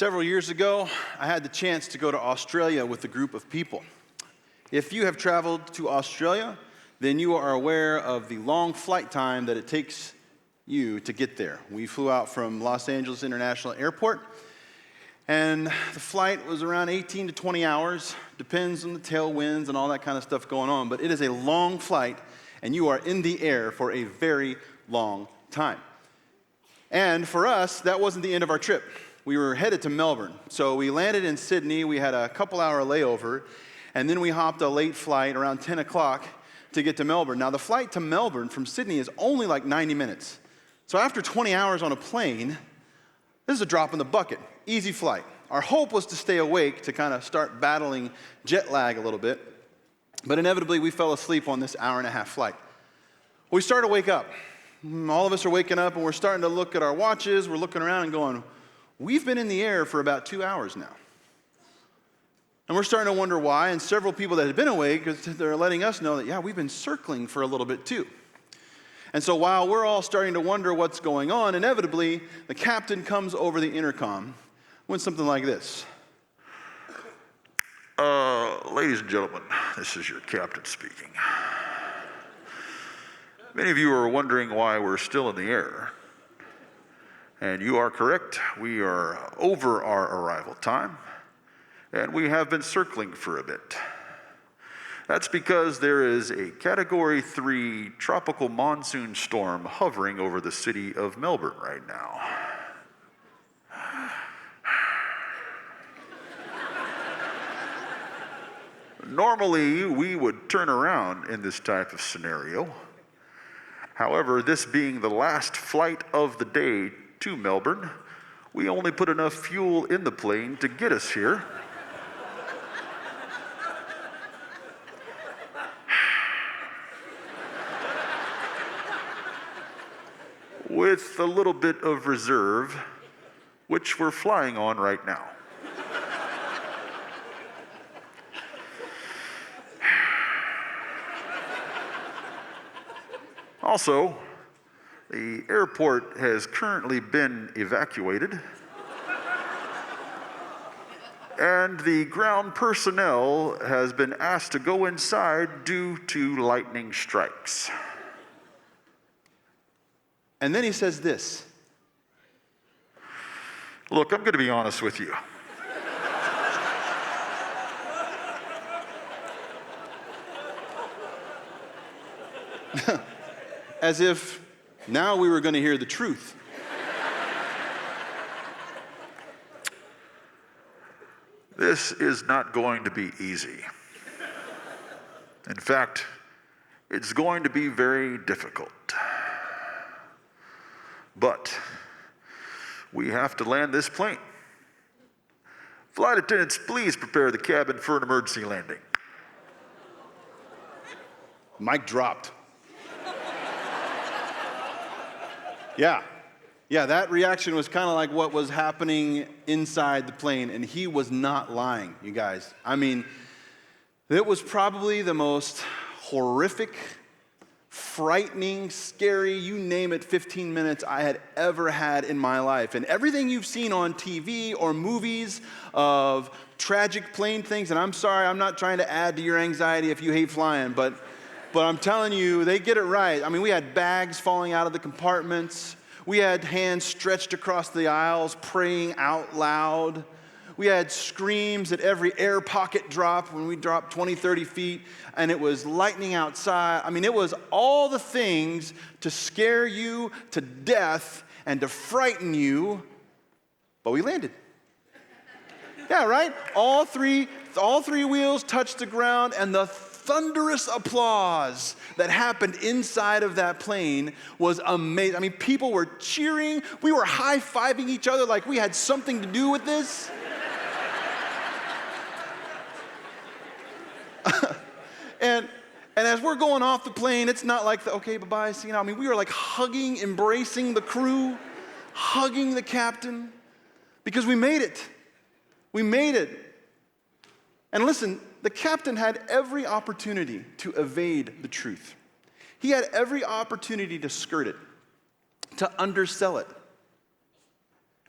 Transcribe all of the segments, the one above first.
Several years ago, I had the chance to go to Australia with a group of people. If you have traveled to Australia, then you are aware of the long flight time that it takes you to get there. We flew out from Los Angeles International Airport, and the flight was around 18 to 20 hours. Depends on the tailwinds and all that kind of stuff going on, but it is a long flight, and you are in the air for a very long time. And for us, that wasn't the end of our trip. We were headed to Melbourne. So we landed in Sydney, we had a couple-hour layover, and then we hopped a late flight around 10 o'clock to get to Melbourne. Now, the flight to Melbourne from Sydney is only like 90 minutes. So after 20 hours on a plane, this is a drop in the bucket. Easy flight. Our hope was to stay awake to kind of start battling jet lag a little bit, but inevitably we fell asleep on this hour-and-a-half flight. We started to wake up. All of us are waking up, and we're starting to look at our watches. We're looking around and going, we've been in the air for about 2 hours now. And we're starting to wonder why, and several people that had been awake, they're letting us know that, yeah, we've been circling for a little bit too. And so while we're all starting to wonder what's going on, inevitably, the captain comes over the intercom with something like this. Ladies and gentlemen, this is your captain speaking. Many of you are wondering why we're still in the air. And you are correct. We are over our arrival time, and we have been circling for a bit. That's because there is a Category 3 tropical monsoon storm hovering over the city of Melbourne right now. Normally, we would turn around in this type of scenario. However, this being the last flight of the day to Melbourne, we only put enough fuel in the plane to get us here. With a little bit of reserve, which we're flying on right now. Also, the airport has currently been evacuated, and the ground personnel has been asked to go inside due to lightning strikes. And then he says this. Look, I'm going to be honest with you. As if now we were going to hear the truth. This is not going to be easy. In fact, it's going to be very difficult. But we have to land this plane. Flight attendants, please prepare the cabin for an emergency landing. Mic dropped. Yeah, that reaction was kind of like what was happening inside the plane, and he was not lying, you guys. I mean, it was probably the most horrific, frightening, scary, you name it, 15 minutes I had ever had in my life. And everything you've seen on TV or movies of tragic plane things, and I'm sorry, I'm not trying to add to your anxiety if you hate flying, but I'm telling you, they get it right. I mean, we had bags falling out of the compartments. We had hands stretched across the aisles, praying out loud. We had screams at every air pocket drop when we dropped 20, 30 feet, and it was lightning outside. I mean, it was all the things to scare you to death and to frighten you, but we landed. Yeah, right? All three wheels touched the ground, and the thunderous applause that happened inside of that plane was amazing. I mean, people were cheering. We were high-fiving each other like we had something to do with this. And as we're going off the plane, it's not like, okay, bye-bye, see you now. I mean, we were like hugging, embracing the crew, hugging the captain, because we made it. We made it. And listen, the captain had every opportunity to evade the truth. He had every opportunity to skirt it, to undersell it.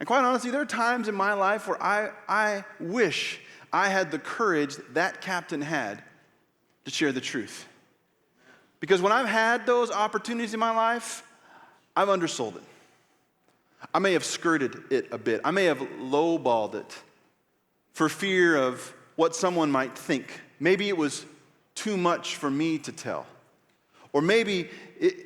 And quite honestly, there are times in my life where I wish I had the courage that captain had to share the truth. Because when I've had those opportunities in my life, I've undersold it. I may have skirted it a bit. I may have lowballed it for fear of what someone might think. Maybe it was too much for me to tell. Or maybe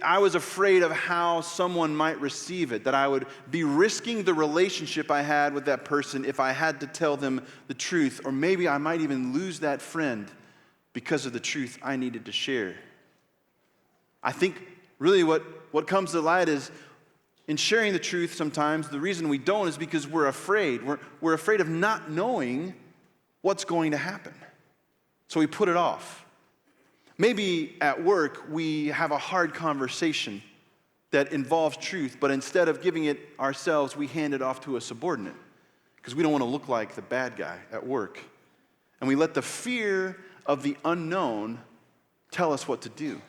I was afraid of how someone might receive it, that I would be risking the relationship I had with that person if I had to tell them the truth. Or maybe I might even lose that friend because of the truth I needed to share. I think really what comes to light is in sharing the truth sometimes, the reason we don't is because we're afraid. We're afraid of not knowing what's going to happen. So we put it off. Maybe at work we have a hard conversation that involves truth, but instead of giving it ourselves, we hand it off to a subordinate because we don't want to look like the bad guy at work. And we let the fear of the unknown tell us what to do.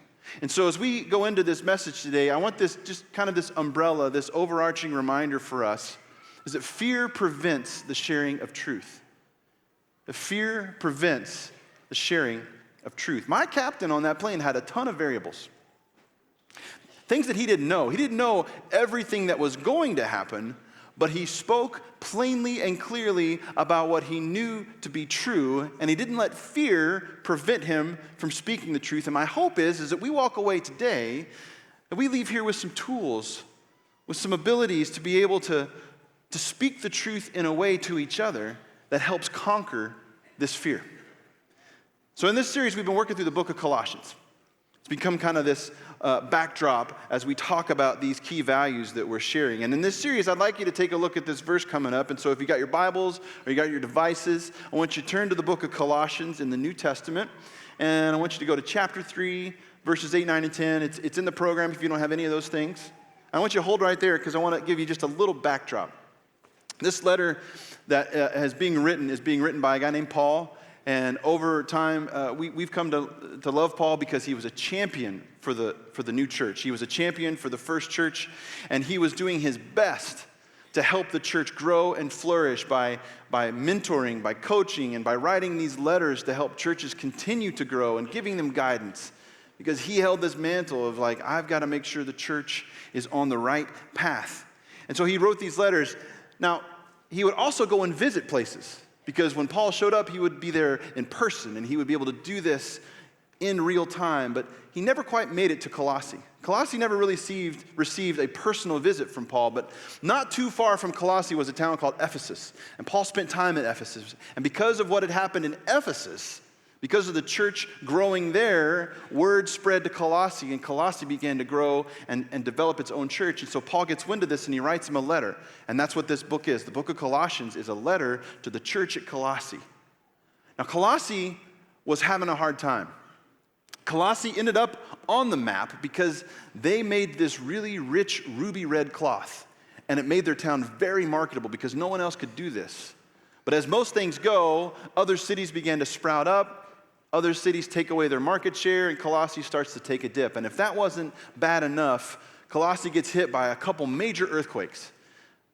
And so as we go into this message today, I want this just kind of this umbrella, this overarching reminder for us, is that fear prevents the sharing of truth. The fear prevents the sharing of truth. My captain on that plane had a ton of variables. Things that he didn't know. He didn't know everything that was going to happen, but he spoke plainly and clearly about what he knew to be true, and he didn't let fear prevent him from speaking the truth. And my hope is that we walk away today, that we leave here with some tools, with some abilities to be able to speak the truth in a way to each other that helps conquer this fear. So in this series, we've been working through the book of Colossians. It's become kind of this backdrop as we talk about these key values that we're sharing. And in this series, I'd like you to take a look at this verse coming up. And so if you got your Bibles or you got your devices, I want you to turn to the book of Colossians in the New Testament. And I want you to go to chapter 3, verses 8, 9, and 10. It's in the program if you don't have any of those things. I want you to hold right there because I want to give you just a little backdrop. This letter that is being written by a guy named Paul. And over time, we've come to love Paul because he was a champion for the new church. He was a champion for the first church, and he was doing his best to help the church grow and flourish by mentoring, by coaching, and by writing these letters to help churches continue to grow and giving them guidance. Because he held this mantle of like, I've got to make sure the church is on the right path. And so he wrote these letters. Now, he would also go and visit places. Because when Paul showed up, he would be there in person, and he would be able to do this in real time. But he never quite made it to Colossae. Colossae never really received a personal visit from Paul, but not too far from Colossae was a town called Ephesus. And Paul spent time at Ephesus. And because of what had happened in Ephesus, because of the church growing there, word spread to Colossae, and Colossae began to grow and develop its own church. And so Paul gets wind of this, and he writes him a letter. And that's what this book is. The book of Colossians is a letter to the church at Colossae. Now, Colossae was having a hard time. Colossae ended up on the map because they made this really rich ruby red cloth. And it made their town very marketable because no one else could do this. But as most things go, other cities began to sprout up. Other cities take away their market share, and Colossae starts to take a dip. And if that wasn't bad enough, Colossae gets hit by a couple major earthquakes.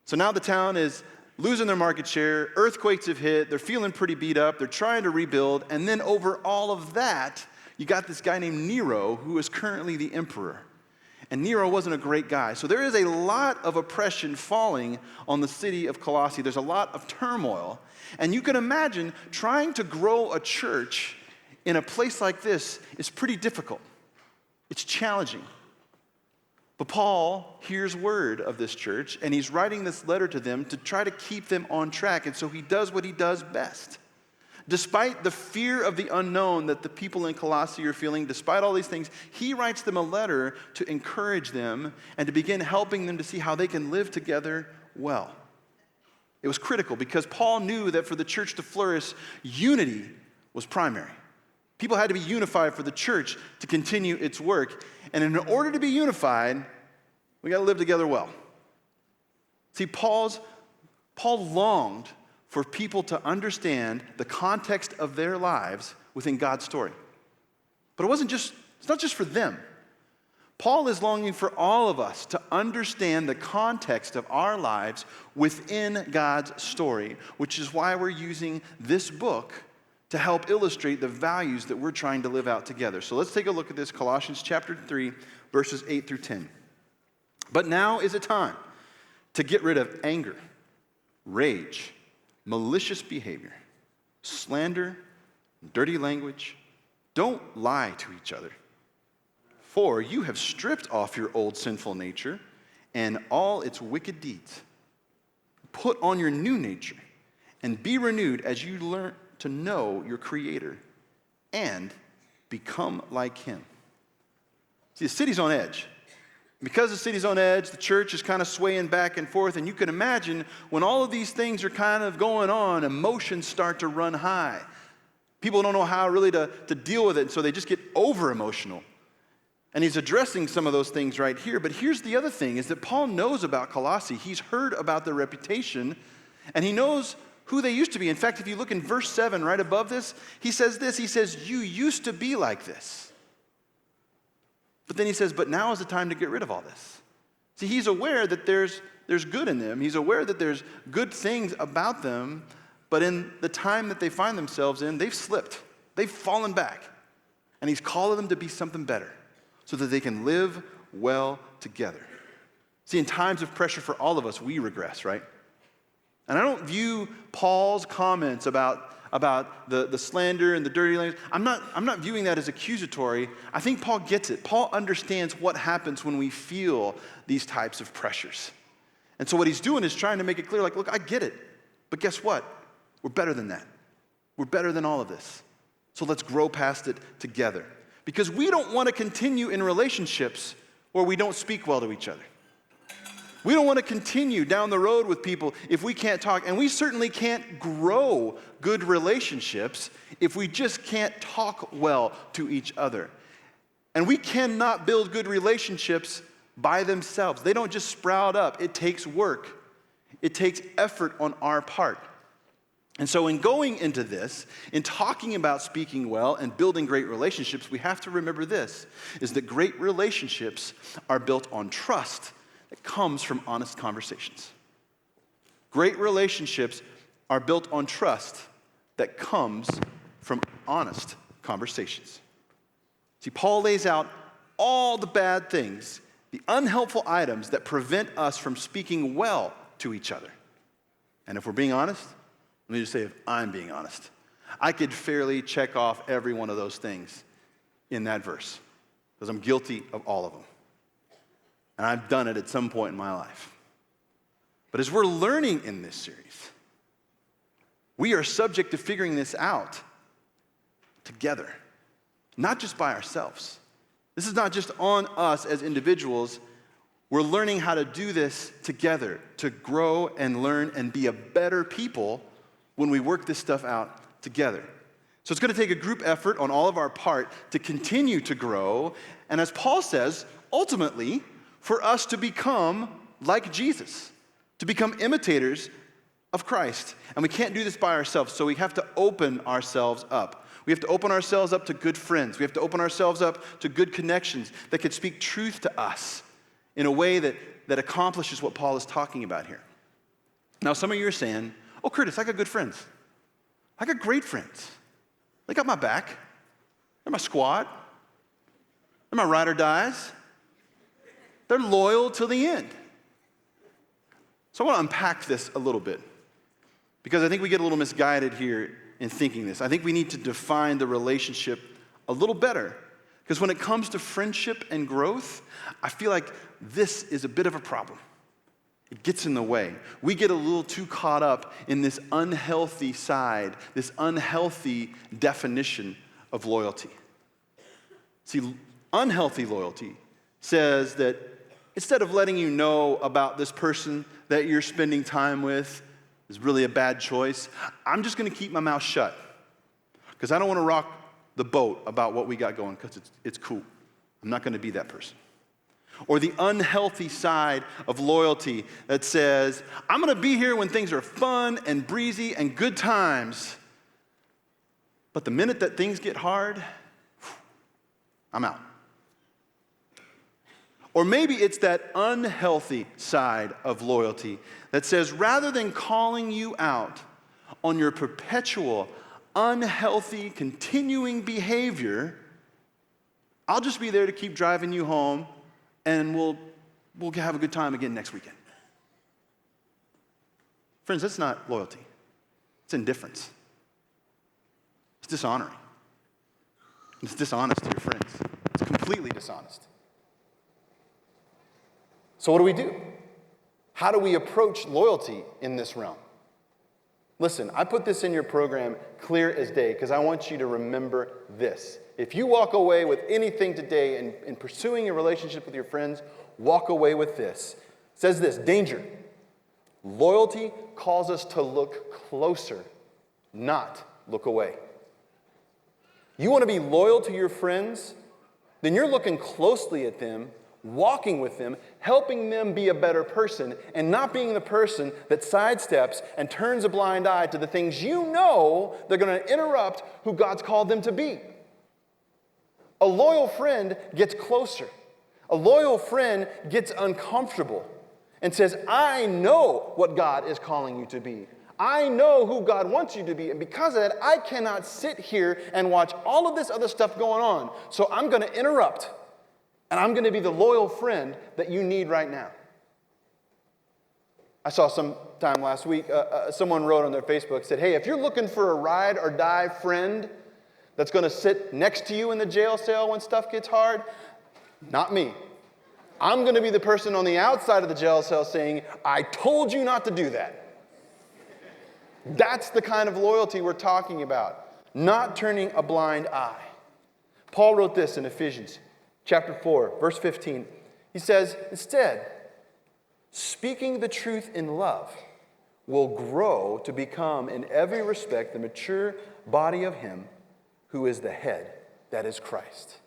So now the town is losing their market share, earthquakes have hit, they're feeling pretty beat up, they're trying to rebuild, and then over all of that, you got this guy named Nero, who is currently the emperor. And Nero wasn't a great guy. So there is a lot of oppression falling on the city of Colossae. There's a lot of turmoil. And you can imagine trying to grow a church in a place like this is pretty difficult. It's challenging. But Paul hears word of this church, and he's writing this letter to them to try to keep them on track. And so he does what he does best. Despite the fear of the unknown that the people in Colossae are feeling, despite all these things, he writes them a letter to encourage them and to begin helping them to see how they can live together well. It was critical because Paul knew that for the church to flourish, unity was primary. People had to be unified for the church to continue its work. And in order to be unified, we got to live together well. See, Paul longed for people to understand the context of their lives within God's story. But it's not just for them. Paul is longing for all of us to understand the context of our lives within God's story, which is why we're using this book to help illustrate the values that we're trying to live out together. So let's take a look at this, Colossians chapter 3, verses 8 through 10. But now is a time to get rid of anger, rage, malicious behavior, slander, dirty language. Don't lie to each other. For you have stripped off your old sinful nature and all its wicked deeds. Put on your new nature and be renewed as you learn to know your Creator and become like Him. See, the city's on edge. Because the city's on edge, the church is kind of swaying back and forth, and you can imagine when all of these things are kind of going on, emotions start to run high. People don't know how really to deal with it, and so they just get over-emotional. And he's addressing some of those things right here. But here's the other thing, is that Paul knows about Colossae. He's heard about their reputation, and he knows who they used to be. In fact, if you look in verse 7 right above this, he says, you used to be like this. But then he says, but now is the time to get rid of all this. See, he's aware that there's good in them. He's aware that there's good things about them, but in the time that they find themselves in, they've slipped. They've fallen back. And he's calling them to be something better so that they can live well together. See, in times of pressure for all of us, we regress, right? And I don't view Paul's comments about the slander and the dirty language. I'm not viewing that as accusatory. I think Paul gets it. Paul understands what happens when we feel these types of pressures. And so what he's doing is trying to make it clear, like, look, I get it. But guess what? We're better than that. We're better than all of this. So let's grow past it together. Because we don't want to continue in relationships where we don't speak well to each other. We don't want to continue down the road with people if we can't talk. And we certainly can't grow good relationships if we just can't talk well to each other. And we cannot build good relationships by themselves. They don't just sprout up. It takes work. It takes effort on our part. And so in going into this, in talking about speaking well and building great relationships, we have to remember this, is that great relationships are built on trust that comes from honest conversations. Great relationships are built on trust that comes from honest conversations. See, Paul lays out all the bad things, the unhelpful items that prevent us from speaking well to each other. And if we're being honest, let me just say, if I'm being honest, I could fairly check off every one of those things in that verse because I'm guilty of all of them. And I've done it at some point in my life. But as we're learning in this series, we are subject to figuring this out together, not just by ourselves. This is not just on us as individuals. We're learning how to do this together, to grow and learn and be a better people when we work this stuff out together. So it's going to take a group effort on all of our part to continue to grow. And as Paul says, ultimately, for us to become like Jesus, to become imitators of Christ. And we can't do this by ourselves, so we have to open ourselves up. We have to open ourselves up to good friends. We have to open ourselves up to good connections that could speak truth to us in a way that accomplishes what Paul is talking about here. Now, some of you are saying, oh, Curtis, I got good friends. I got great friends. They got my back. They're my squad. They're my ride or dies. They're loyal till the end. So I want to unpack this a little bit because I think we get a little misguided here in thinking this. I think we need to define the relationship a little better because when it comes to friendship and growth, I feel like this is a bit of a problem. It gets in the way. We get a little too caught up in this unhealthy side, this unhealthy definition of loyalty. See, unhealthy loyalty says that instead of letting you know about this person that you're spending time with is really a bad choice, I'm just going to keep my mouth shut because I don't want to rock the boat about what we got going because it's cool. I'm not going to be that person. Or the unhealthy side of loyalty that says, I'm going to be here when things are fun and breezy and good times. But the minute that things get hard, I'm out. Or maybe it's that unhealthy side of loyalty that says, rather than calling you out on your perpetual, unhealthy, continuing behavior, I'll just be there to keep driving you home, and we'll have a good time again next weekend. Friends, that's not loyalty. It's indifference. It's dishonoring. It's dishonest to your friends. It's completely dishonest. So what do we do? How do we approach loyalty in this realm? Listen, I put this in your program clear as day because I want you to remember this. If you walk away with anything today in pursuing a relationship with your friends, walk away with this. It says this, danger. Loyalty calls us to look closer, not look away. You want to be loyal to your friends? Then you're looking closely at them, walking with them, helping them be a better person, and not being the person that sidesteps and turns a blind eye to the things you know they're going to interrupt who God's called them to be. A loyal friend gets closer. A loyal friend gets uncomfortable and says, I know what God is calling you to be. I know who God wants you to be. And because of that, I cannot sit here and watch all of this other stuff going on. So I'm going to interrupt. And I'm going to be the loyal friend that you need right now. I saw sometime last week, someone wrote on their Facebook, said, hey, if you're looking for a ride or die friend that's going to sit next to you in the jail cell when stuff gets hard, not me. I'm going to be the person on the outside of the jail cell saying, I told you not to do that. That's the kind of loyalty we're talking about, not turning a blind eye. Paul wrote this in Ephesians chapter 4, verse 15. He says, instead, speaking the truth in love will grow to become in every respect the mature body of him who is the head, that is Christ.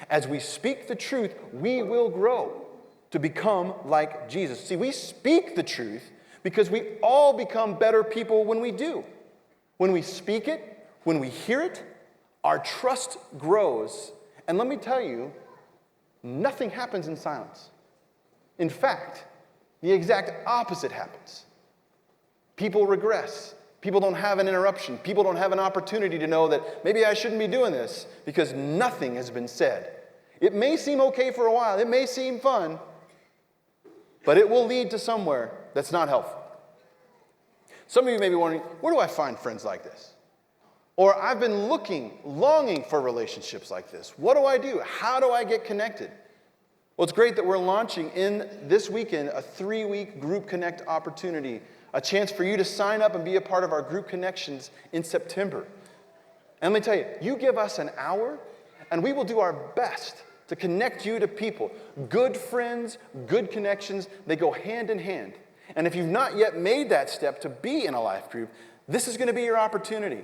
As we speak the truth, we will grow to become like Jesus. See, we speak the truth because we all become better people when we do. When we speak it, when we hear it, our trust grows. And let me tell you, nothing happens in silence. In fact, the exact opposite happens. People regress. People don't have an interruption. People don't have an opportunity to know that maybe I shouldn't be doing this because nothing has been said. It may seem okay for a while. It may seem fun, but it will lead to somewhere that's not helpful. Some of you may be wondering, where do I find friends like this? Or I've been longing for relationships like this. What do I do? How do I get connected? Well, it's great that we're launching in this weekend a 3-week group connect opportunity, a chance for you to sign up and be a part of our group connections in September. And let me tell you, you give us an hour, and we will do our best to connect you to people. Good friends, good connections, they go hand in hand. And if you've not yet made that step to be in a life group, this is going to be your opportunity.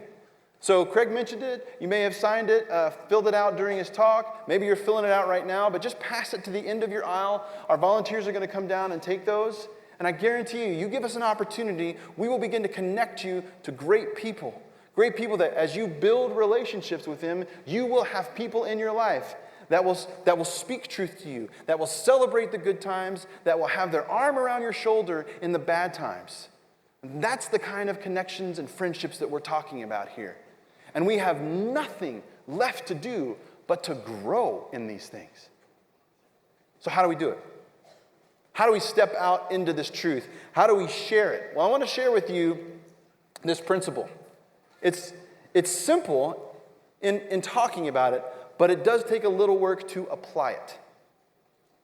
So Craig mentioned it. You may have signed it, filled it out during his talk. Maybe you're filling it out right now, but just pass it to the end of your aisle. Our volunteers are going to come down and take those. And I guarantee you, you give us an opportunity, we will begin to connect you to great people. Great people that as you build relationships with them, you will have people in your life that will speak truth to you, that will celebrate the good times, that will have their arm around your shoulder in the bad times. And that's the kind of connections and friendships that we're talking about here. And we have nothing left to do but to grow in these things. So how do we do it? How do we step out into this truth? How do we share it? Well, I want to share with you this principle. It's simple in talking about it, but it does take a little work to apply it.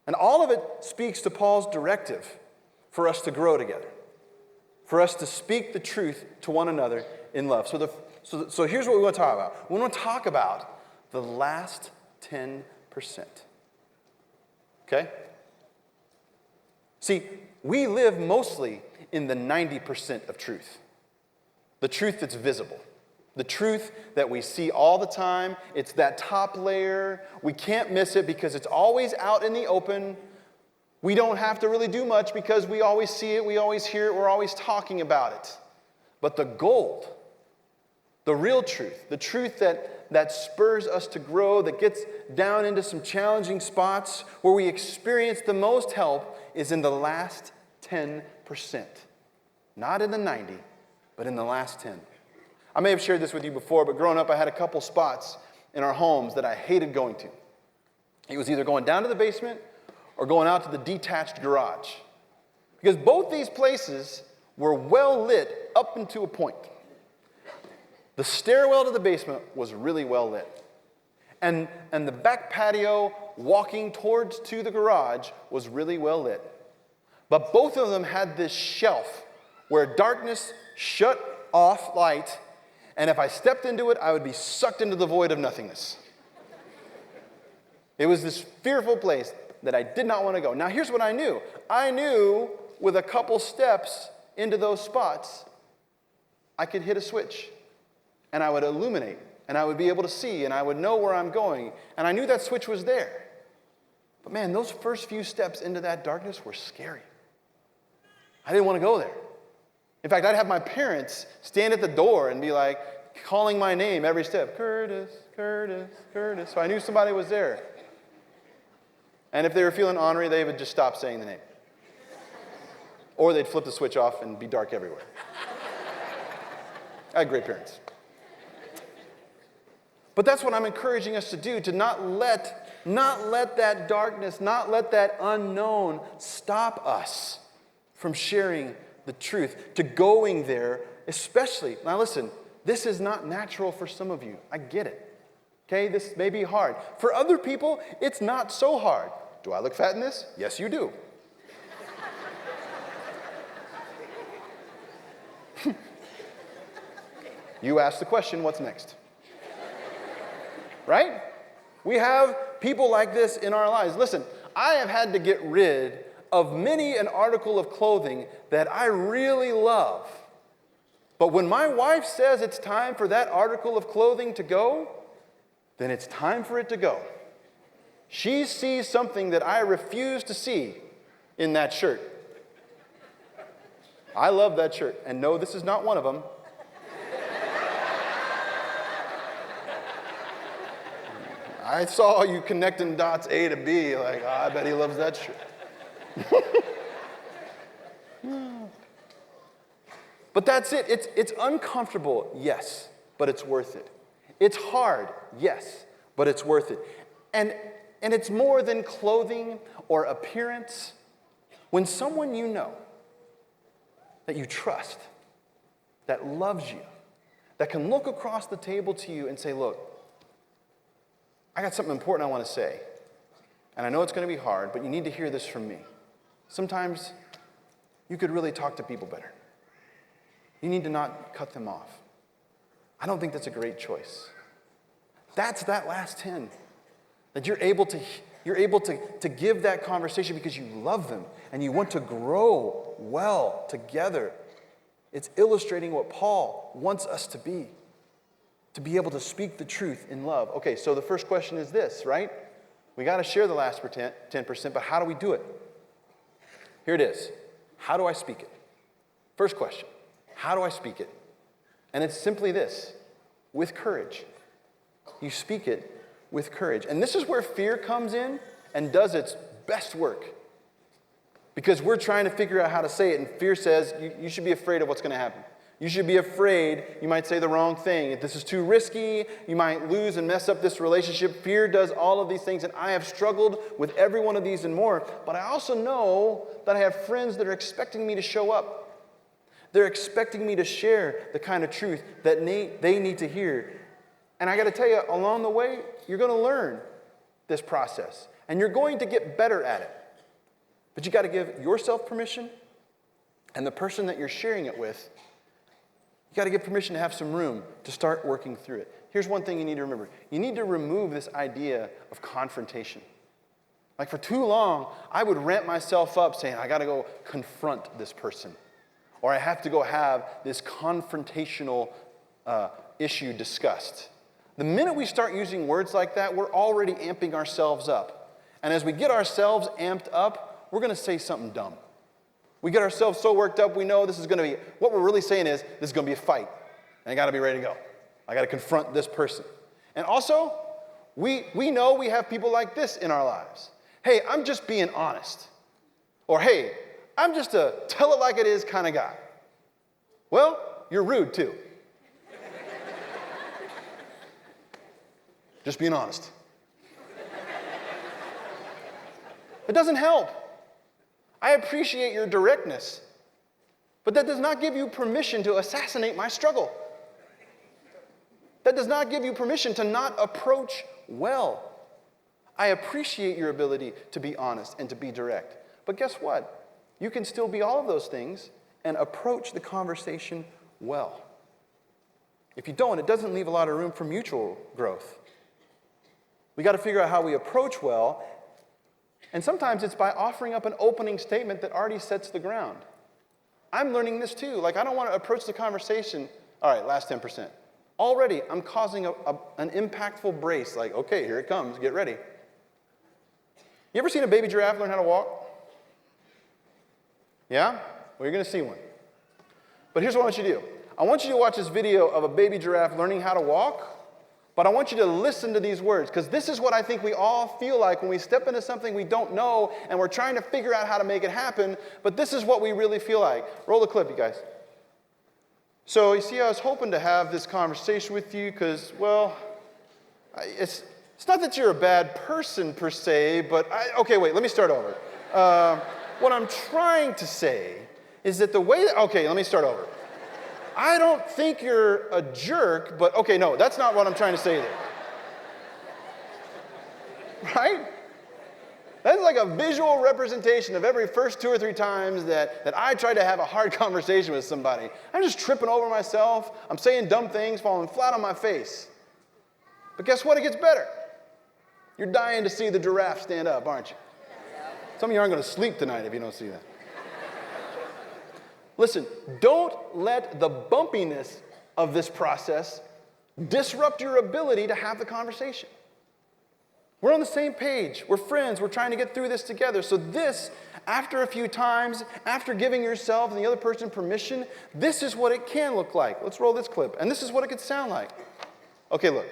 And all of it speaks to Paul's directive for us to grow together, for us to speak the truth to one another in love. So here's what we want to talk about. We want to talk about the last 10%. Okay? See, we live mostly in the 90% of truth. The truth that's visible. The truth that we see all the time. It's that top layer. We can't miss it because it's always out in the open. We don't have to really do much because we always see it, we always hear it, we're always talking about it. But the gold, The real truth, the truth that spurs us to grow, that gets down into some challenging spots where we experience the most help, is in the last 10%. Not in the 90, but in the last 10. I may have shared this with you before, but growing up, I had a couple spots in our homes that I hated going to. It was either going down to the basement or going out to the detached garage. Because both these places were well lit up into a point. The stairwell to the basement was really well lit. And the back patio walking towards to the garage was really well lit. But both of them had this shelf where darkness shut off light, and if I stepped into it, I would be sucked into the void of nothingness. It was this fearful place that I did not want to go. Now, here's what I knew. I knew with a couple steps into those spots, I could hit a switch, and I would illuminate, and I would be able to see, and I would know where I'm going, and I knew that switch was there. But man, those first few steps into that darkness were scary. I didn't want to go there. In fact, I'd have my parents stand at the door and be like, calling my name every step. Curtis, Curtis, Curtis. So I knew somebody was there. And if they were feeling ornery, they would just stop saying the name. Or they'd flip the switch off and be dark everywhere. I had great parents. But that's what I'm encouraging us to do, to not let that darkness, not let that unknown stop us from sharing the truth, to going there, especially. Now listen, this is not natural for some of you. I get it. Okay, this may be hard. For other people, it's not so hard. Do I look fat in this? Yes, you do. You ask the question, what's next? Right? We have people like this in our lives. Listen, I have had to get rid of many an article of clothing that I really love. But when my wife says it's time for that article of clothing to go, then it's time for it to go. She sees something that I refuse to see in that shirt. I love that shirt, and no, this is not one of them. I saw you connecting dots A to B, like, oh, I bet he loves that shirt. But that's it. It's uncomfortable, yes, but it's worth it. It's hard, yes, but it's worth it. And it's more than clothing or appearance. When someone you know, that you trust, that loves you, that can look across the table to you and say, look, I got something important I want to say. And I know it's going to be hard, but you need to hear this from me. Sometimes you could really talk to people better. You need to not cut them off. I don't think that's a great choice. That's that last 10. That you're able to give that conversation because you love them and you want to grow well together. It's illustrating what Paul wants us to be able to speak the truth in love. Okay, so the first question is this, right? We got to share the last 10%, but how do we do it? Here it is. How do I speak it? First question. How do I speak it? And it's simply this: with courage. You speak it with courage. And this is where fear comes in and does its best work. Because we're trying to figure out how to say it, and fear says you should be afraid of what's going to happen. You should be afraid you might say the wrong thing. If this is too risky, you might lose and mess up this relationship. Fear does all of these things, and I have struggled with every one of these and more. But I also know that I have friends that are expecting me to show up. They're expecting me to share the kind of truth that they need to hear. And I got to tell you, along the way, you're going to learn this process. And you're going to get better at it. But you got to give yourself permission, and the person that you're sharing it with, you got to give permission to have some room to start working through it. Here's one thing you need to remember. You need to remove this idea of confrontation. Like for too long, I would ramp myself up saying, I got to go confront this person. Or I have to go have this confrontational issue discussed. The minute we start using words like that, we're already amping ourselves up. And as we get ourselves amped up, we're going to say something dumb. We get ourselves so worked up, we know this is going to be, what we're really saying is, this is going to be a fight. And I got to be ready to go. I got to confront this person. And also, we know we have people like this in our lives. Hey, I'm just being honest. Or hey, I'm just a tell it like it is kind of guy. Well, you're rude too. Just being honest. It doesn't help. I appreciate your directness, but that does not give you permission to assassinate my struggle. That does not give you permission to not approach well. I appreciate your ability to be honest and to be direct. But guess what? You can still be all of those things and approach the conversation well. If you don't, it doesn't leave a lot of room for mutual growth. We got to figure out how we approach well, and sometimes it's by offering up an opening statement that already sets the ground. I'm learning this too. Like, I don't want to approach the conversation, all right, last 10%. Already, I'm causing an impactful brace, like, okay, here it comes, get ready. You ever seen a baby giraffe learn how to walk? Yeah? Well, you're going to see one. But here's what I want you to do. I want you to watch this video of a baby giraffe learning how to walk, but I want you to listen to these words, because this is what I think we all feel like when we step into something we don't know and we're trying to figure out how to make it happen, but this is what we really feel like. Roll the clip, you guys. So, you see, I was hoping to have this conversation with you because, well, it's not that you're a bad person per se, but okay, wait, let me start over. What I'm trying to say is that the way, okay, let me start over. I don't think you're a jerk, but okay, no, that's not what I'm trying to say there. Right? That's like a visual representation of every first 2 or 3 times that I try to have a hard conversation with somebody. I'm just tripping over myself. I'm saying dumb things, falling flat on my face. But guess what? It gets better. You're dying to see the giraffe stand up, aren't you? Some of you aren't going to sleep tonight if you don't see that. Listen, don't let the bumpiness of this process disrupt your ability to have the conversation. We're on the same page. We're friends. We're trying to get through this together. So this, after a few times, after giving yourself and the other person permission, this is what it can look like. Let's roll this clip. And this is what it could sound like. Okay, look.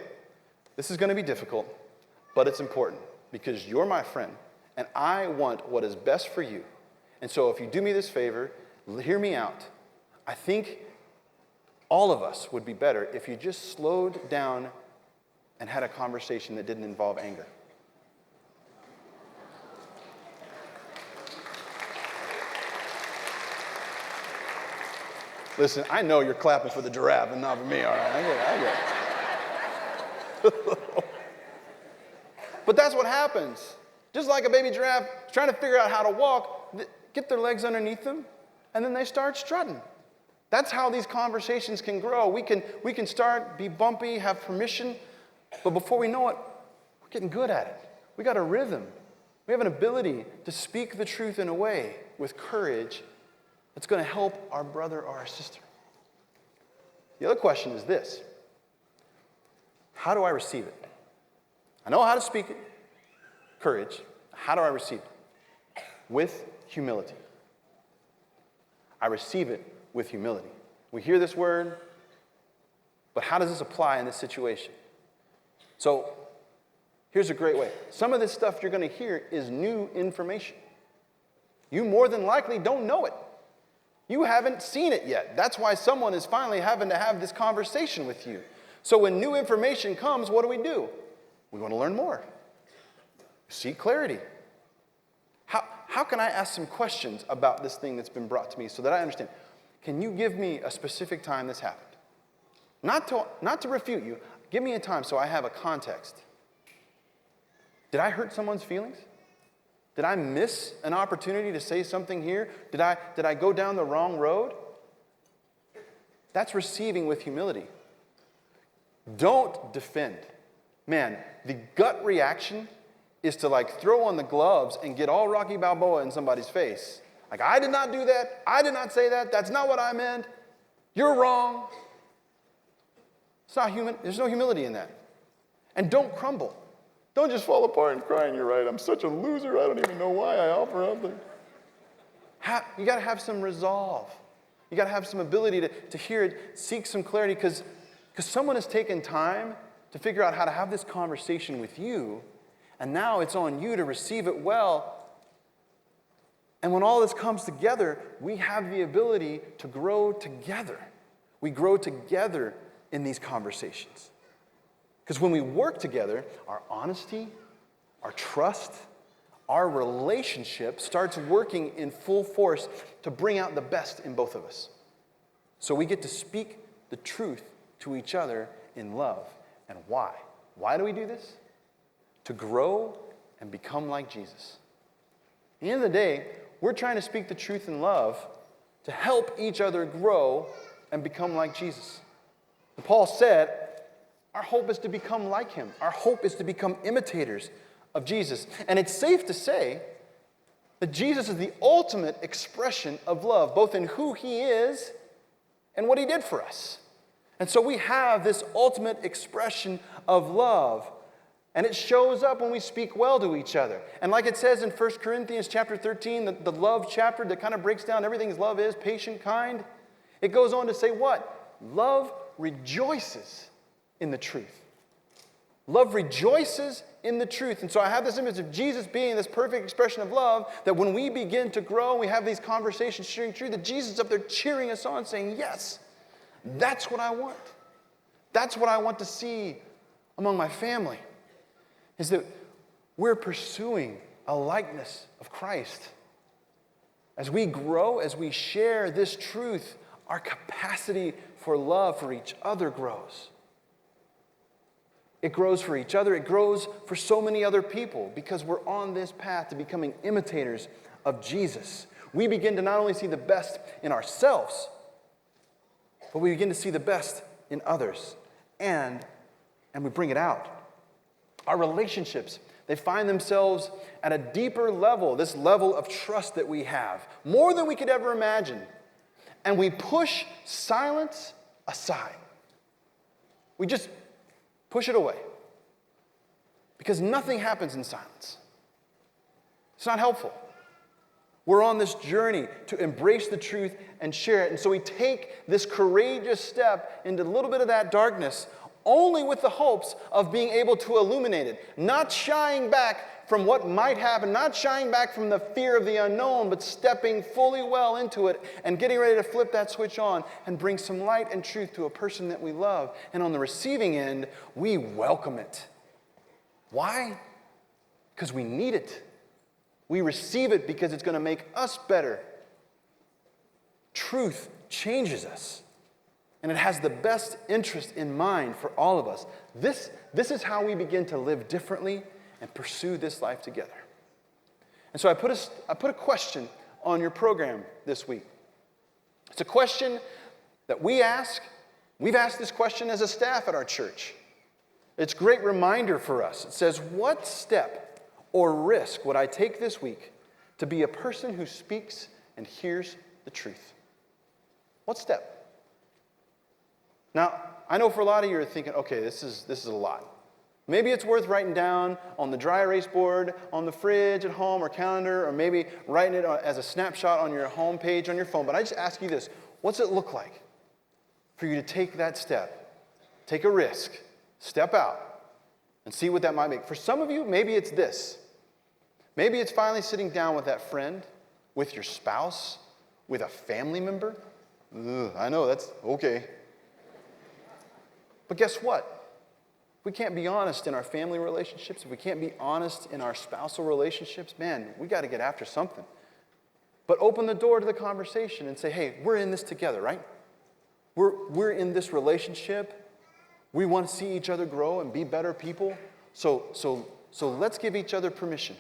This is going to be difficult, but it's important because you're my friend, and I want what is best for you. And so if you do me this favor, hear me out. I think all of us would be better if you just slowed down and had a conversation that didn't involve anger. Listen, I know you're clapping for the giraffe and not for me, all right? I get it. But that's what happens. Just like a baby giraffe trying to figure out how to walk, get their legs underneath them, and then they start strutting. That's how these conversations can grow. We can start, be bumpy, have permission, but before we know it, we're getting good at it. We got a rhythm. We have an ability to speak the truth in a way with courage that's going to help our brother or our sister. The other question is this: how do I receive it? I know how to speak it, courage. How do I receive it? With humility. I receive it with humility. We hear this word, but how does this apply in this situation? So, here's a great way. Some of this stuff you're going to hear is new information. You more than likely don't know it. You haven't seen it yet. That's why someone is finally having to have this conversation with you. So when new information comes, what do? We want to learn more. Seek clarity. How can I ask some questions about this thing that's been brought to me so that I understand? Can you give me a specific time this happened? Not to refute you. Give me a time so I have a context. Did I hurt someone's feelings? Did I miss an opportunity to say something here? Did I go down the wrong road? That's receiving with humility. Don't defend. Man, the gut reaction is to like throw on the gloves and get all Rocky Balboa in somebody's face. Like, I did not do that. I did not say that. That's not what I meant. You're wrong. It's not human. There's no humility in that. And don't crumble. Don't just fall apart and cry and you're right. I'm such a loser. I don't even know why I offer up there. You got to have some resolve. You got to have some ability to hear it, seek some clarity, because Because someone has taken time to figure out how to have this conversation with you, and now it's on you to receive it well. And when all this comes together, we have the ability to grow together. We grow together in these conversations. Because when we work together, our honesty, our trust, our relationship starts working in full force to bring out the best in both of us. So we get to speak the truth to each other in love. And why? Why do we do this? To grow and become like Jesus. At the end of the day, we're trying to speak the truth in love to help each other grow and become like Jesus. And Paul said, our hope is to become like him. Our hope is to become imitators of Jesus. And it's safe to say that Jesus is the ultimate expression of love, both in who he is and what he did for us. And so we have this ultimate expression of love. And it shows up when we speak well to each other. And like it says in 1 Corinthians chapter 13, the love chapter that kind of breaks down everything love is, patient, kind, it goes on to say what? Love rejoices in the truth. Love rejoices in the truth. And so I have this image of Jesus being this perfect expression of love, that when we begin to grow, we have these conversations sharing truth, that Jesus is up there cheering us on, saying, yes, that's what I want. That's what I want to see among my family. Is that we're pursuing a likeness of Christ. As we grow, as we share this truth, our capacity for love for each other grows. It grows for each other. It grows for so many other people because we're on this path to becoming imitators of Jesus. We begin to not only see the best in ourselves, but we begin to see the best in others. And we bring it out. Our relationships, they find themselves at a deeper level, this level of trust that we have, more than we could ever imagine. And we push silence aside. We just push it away. Because nothing happens in silence. It's not helpful. We're on this journey to embrace the truth and share it. And so we take this courageous step into a little bit of that darkness, only with the hopes of being able to illuminate it. Not shying back from what might happen, not shying back from the fear of the unknown, but stepping fully well into it and getting ready to flip that switch on and bring some light and truth to a person that we love. And on the receiving end, we welcome it. Why? Because we need it. We receive it because it's going to make us better. Truth changes us. And it has the best interest in mind for all of us. This is how we begin to live differently and pursue this life together. And so I put a question on your program this week. It's a question that we ask. We've asked this question as a staff at our church. It's a great reminder for us. It says, what step or risk would I take this week to be a person who speaks and hears the truth? What step? Now, I know for a lot of you are thinking, okay, this is a lot. Maybe it's worth writing down on the dry erase board, on the fridge at home or calendar, or maybe writing it as a snapshot on your home page on your phone. But I just ask you this, what's it look like for you to take that step? Take a risk, step out, and see what that might make. For some of you, maybe it's this. Maybe it's finally sitting down with that friend, with your spouse, with a family member. I know, that's okay. But guess what? If we can't be honest in our family relationships, if we can't be honest in our spousal relationships, man, we got to get after something. But open the door to the conversation and say, hey, we're in this together, right? We're in this relationship. We want to see each other grow and be better people. So let's give each other permission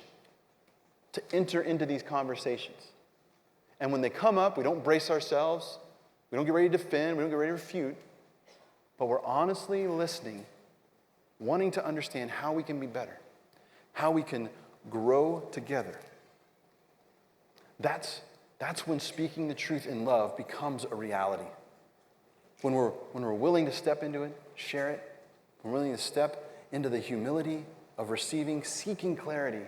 to enter into these conversations. And when they come up, we don't brace ourselves. We don't get ready to defend. We don't get ready to refute. But we're honestly listening, wanting to understand how we can be better, how we can grow together. That's when speaking the truth in love becomes a reality. When we're willing to step into it, share it, we're willing to step into the humility of receiving, seeking clarity.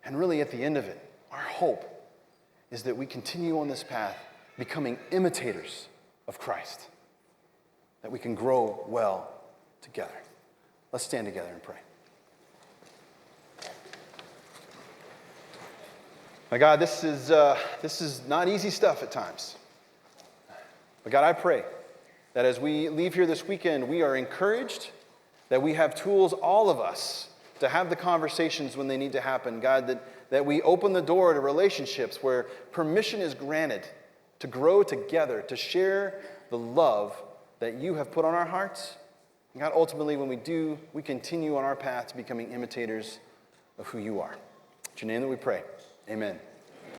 And really at the end of it, our hope is that we continue on this path, becoming imitators of Christ. that we can grow well together. Let's stand together and pray. My God, this is not easy stuff at times. But God, I pray that as we leave here this weekend, we are encouraged, that we have tools, all of us, to have the conversations when they need to happen. God, that we open the door to relationships where permission is granted to grow together, to share the love that you have put on our hearts. And God, ultimately, when we do, we continue on our path to becoming imitators of who you are. It's your name that we pray. Amen.